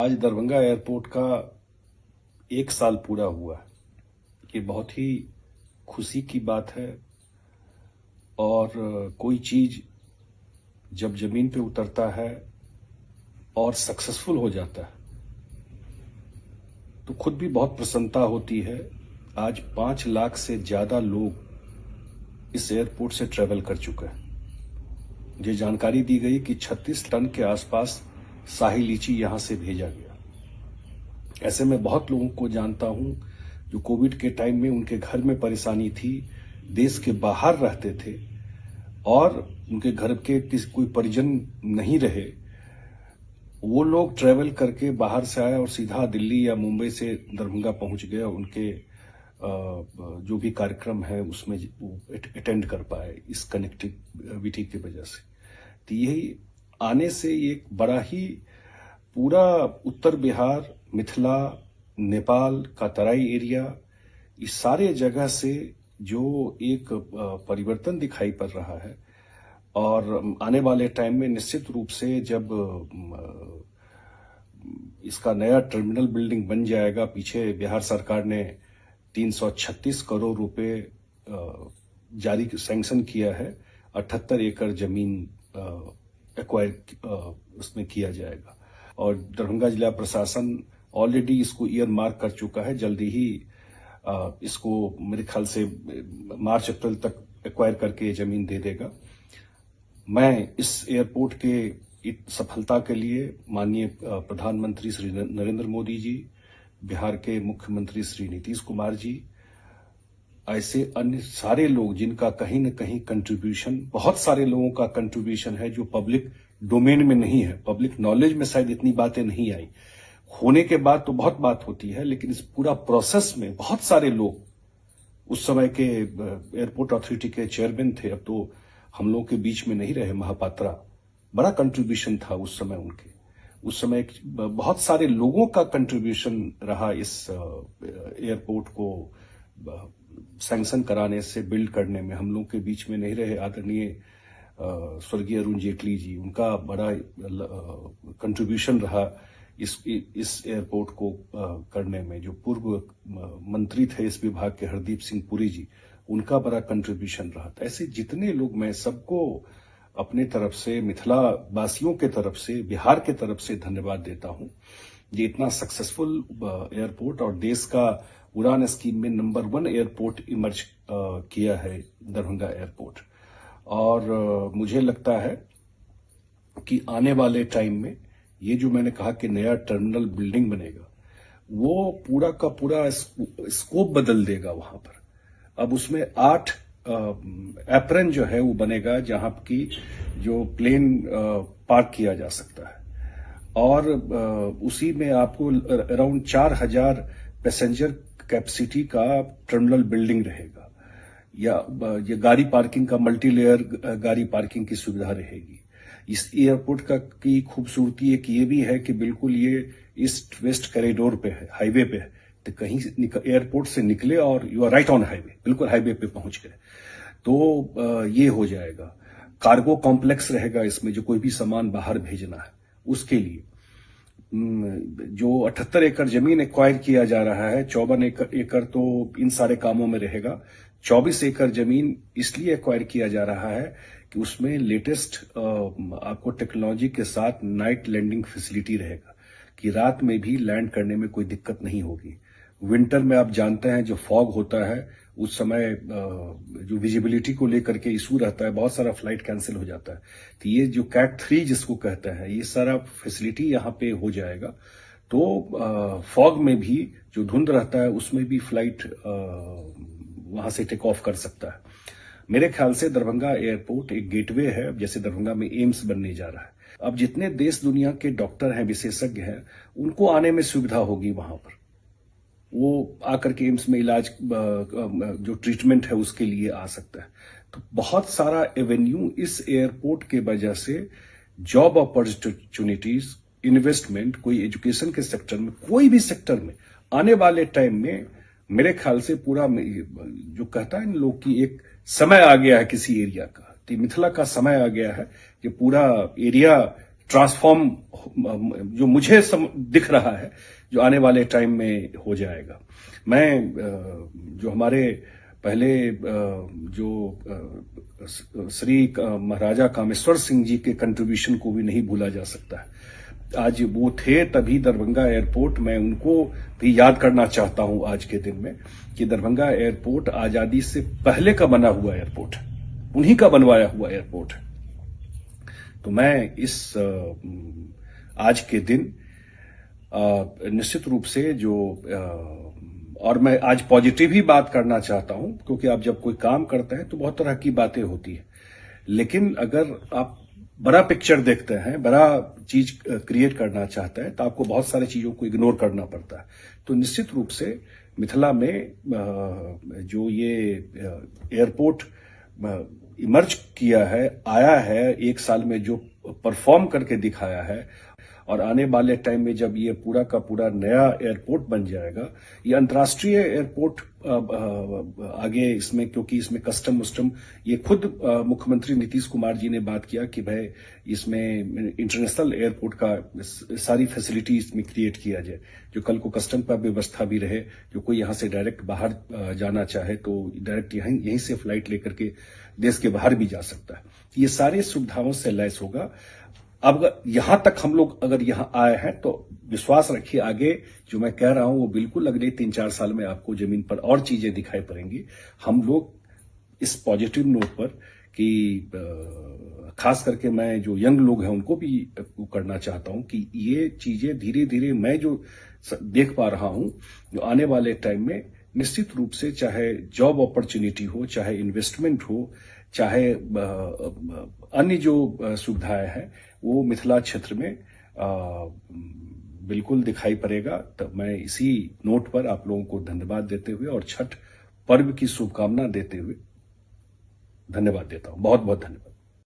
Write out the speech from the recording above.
आज दरभंगा एयरपोर्ट का 1 साल पूरा हुआ है। ये बहुत ही खुशी की बात है। और कोई चीज जब जमीन पे उतरता है और सक्सेसफुल हो जाता है तो खुद भी बहुत प्रसन्नता होती है। आज 5 लाख से ज्यादा लोग इस एयरपोर्ट से ट्रेवल कर चुके हैं। मुझे जानकारी दी गई कि 36 टन के आसपास शाही लीची यहां से भेजा गया। ऐसे में बहुत लोगों को जानता हूं जो कोविड के टाइम में उनके घर में परेशानी थी, देश के बाहर रहते थे और उनके घर के कोई परिजन नहीं रहे। वो लोग ट्रेवल करके बाहर से आए और सीधा दिल्ली या मुंबई से दरभंगा पहुंच गए। उनके जो भी कार्यक्रम है उसमें अटेंड कर पाए इस कनेक्टिविटी की वजह से। तो यही आने से एक बड़ा ही पूरा उत्तर बिहार, मिथिला, नेपाल का तराई एरिया, इस सारे जगह से जो एक परिवर्तन दिखाई पड़ रहा है। और आने वाले टाइम में निश्चित रूप से जब इसका नया टर्मिनल बिल्डिंग बन जाएगा, पीछे बिहार सरकार ने 336 करोड़ रुपए जारी सैंक्शन किया है, 78 एकड़ जमीन एक्वायर उसमें किया जाएगा। और दरभंगा जिला प्रशासन ऑलरेडी इसको ईयर मार्क कर चुका है। जल्दी ही इसको मेरे ख्याल से मार्च अप्रैल तक एक्वायर करके जमीन दे देगा। मैं इस एयरपोर्ट के सफलता के लिए माननीय प्रधानमंत्री श्री नरेंद्र मोदी जी, बिहार के मुख्यमंत्री श्री नीतीश कुमार जी, ऐसे अन्य सारे लोग जिनका कहीं न कहीं कंट्रीब्यूशन, बहुत सारे लोगों का कंट्रीब्यूशन है जो पब्लिक डोमेन में नहीं है, पब्लिक नॉलेज में शायद इतनी बातें नहीं आई। होने के बाद तो बहुत बात होती है, लेकिन इस पूरा प्रोसेस में बहुत सारे लोग, उस समय के एयरपोर्ट अथॉरिटी के चेयरमैन थे, अब तो हम लोग के बीच में नहीं रहे, महापात्रा, बड़ा कंट्रीब्यूशन था उस समय उनके। उस समय बहुत सारे लोगों का कंट्रीब्यूशन रहा इस एयरपोर्ट को सैंक्शन कराने से, बिल्ड करने में। हम लोग के बीच में नहीं रहे आदरणीय स्वर्गीय अरुण जेटली जी, उनका बड़ा कंट्रीब्यूशन रहा इस एयरपोर्ट को करने में। जो पूर्व मंत्री थे इस विभाग के हरदीप सिंह पुरी जी, उनका बड़ा कंट्रीब्यूशन रहा था। ऐसे जितने लोग, मैं सबको अपने तरफ से, मिथिला वासियों के तरफ से, बिहार के तरफ से धन्यवाद देता हूं। ये इतना सक्सेसफुल एयरपोर्ट और देश का उड़ान स्कीम में नंबर 1 एयरपोर्ट इमर्ज किया है दरभंगा एयरपोर्ट। और मुझे लगता है कि आने वाले टाइम में ये जो मैंने कहा कि नया टर्मिनल बिल्डिंग बनेगा, वो पूरा का पूरा स्कोप बदल देगा वहां पर। अब उसमें 8 एप्रन जो है वो बनेगा, जहां की जो प्लेन पार्क किया जा सकता है। और उसी में आपको अराउंड 4000 पैसेंजर कैपेसिटी का टर्मिनल बिल्डिंग रहेगा। या ये गाड़ी पार्किंग का, मल्टी लेयर गाड़ी पार्किंग की सुविधा रहेगी। इस एयरपोर्ट का की खूबसूरती एक ये भी है कि बिल्कुल ये ईस्ट वेस्ट कॉरिडोर पे है, हाईवे पे है। तो कहीं एयरपोर्ट से निकले और you are right on highway, बिल्कुल हाईवे पे पहुंच गए। तो ये हो जाएगा। कार्गो कॉम्प्लेक्स रहेगा इसमें, जो कोई भी सामान बाहर भेजना है उसके लिए। जो 78 एकड़ जमीन एक्वायर किया जा रहा है, 54 एकड़ तो इन सारे कामों में रहेगा। 24 एकड़ जमीन इसलिए एक्वायर किया जा रहा है कि उसमें लेटेस्ट आपको टेक्नोलॉजी के साथ नाइट लैंडिंग फैसिलिटी रहेगा, कि रात में भी लैंड करने में कोई दिक्कत नहीं होगी। विंटर में आप जानते हैं जो फॉग होता है, उस समय जो विजिबिलिटी को लेकर के इशू रहता है, बहुत सारा फ्लाइट कैंसिल हो जाता है। तो ये जो कैट 3 जिसको कहते हैं, ये सारा फैसिलिटी यहाँ पे हो जाएगा। तो फॉग में भी जो धुंध रहता है उसमें भी फ्लाइट वहां से टेक ऑफ कर सकता है। मेरे ख्याल से दरभंगा एयरपोर्ट एक गेटवे है, जैसे दरभंगा में एम्स बनने जा रहा है। अब जितने देश दुनिया के डॉक्टर हैं, विशेषज्ञ हैं, उनको आने में सुविधा होगी वहां पर। वो आकर के एम्स में इलाज, जो ट्रीटमेंट है उसके लिए आ सकता है। तो बहुत सारा एवेन्यू इस एयरपोर्ट के वजह से, जॉब अपॉर्चुनिटीज, इन्वेस्टमेंट, कोई एजुकेशन के सेक्टर में, कोई भी सेक्टर में आने वाले टाइम में मेरे ख्याल से पूरा, जो कहता है लोग कि एक समय आ गया है किसी एरिया का, तो मिथिला का समय आ गया है कि पूरा एरिया ट्रांसफॉर्म जो मुझे दिख रहा है जो आने वाले टाइम में हो जाएगा। मैं जो हमारे पहले जो श्री महाराजा कामेश्वर सिंह जी के कंट्रीब्यूशन को भी नहीं भूला जा सकता है। आज वो थे तभी दरभंगा एयरपोर्ट, मैं उनको भी याद करना चाहता हूं आज के दिन में कि दरभंगा एयरपोर्ट आजादी से पहले का बना हुआ एयरपोर्ट है, उन्हीं का बनवाया हुआ एयरपोर्ट है। तो मैं इस आज के दिन निश्चित रूप से जो और मैं आज पॉजिटिव ही बात करना चाहता हूं, क्योंकि आप जब कोई काम करते हैं तो बहुत तरह की बातें होती है, लेकिन अगर आप बड़ा पिक्चर देखते हैं, बड़ा चीज क्रिएट करना चाहते हैं, तो आपको बहुत सारी चीजों को इग्नोर करना पड़ता है। तो निश्चित रूप से मिथिला में जो ये एयरपोर्ट इमर्ज किया है, आया है, एक साल में जो परफॉर्म करके दिखाया है, और आने वाले टाइम में जब ये पूरा का पूरा नया एयरपोर्ट बन जाएगा, ये अंतर्राष्ट्रीय एयरपोर्ट आगे इसमें, क्योंकि इसमें कस्टम ये खुद मुख्यमंत्री नीतीश कुमार जी ने बात किया कि भाई इसमें इंटरनेशनल एयरपोर्ट का सारी फैसिलिटी इसमें क्रिएट किया जाए, जो कल को कस्टम का व्यवस्था भी रहे, जो कोई यहां से डायरेक्ट बाहर जाना चाहे तो डायरेक्ट यहीं से फ्लाइट लेकर के देश के बाहर भी जा सकता है। ये सारी सुविधाओं से लैस होगा। अब यहां तक हम लोग अगर यहां आए हैं तो विश्वास रखिए, आगे जो मैं कह रहा हूं वो बिल्कुल अगले 3-4 साल में आपको जमीन पर और चीजें दिखाई पड़ेंगी। हम लोग इस पॉजिटिव नोट पर कि खास करके मैं जो यंग लोग हैं उनको भी करना चाहता हूं कि ये चीजें धीरे धीरे मैं जो देख पा रहा हूं, जो आने वाले टाइम में निश्चित रूप से चाहे जॉब अपॉर्चुनिटी हो, चाहे इन्वेस्टमेंट हो, चाहे अन्य जो सुविधाएं हैं, वो मिथिला क्षेत्र में बिल्कुल दिखाई पड़ेगा। तो मैं इसी नोट पर आप लोगों को धन्यवाद देते हुए और छठ पर्व की शुभकामना देते हुए धन्यवाद देता हूं। बहुत बहुत धन्यवाद।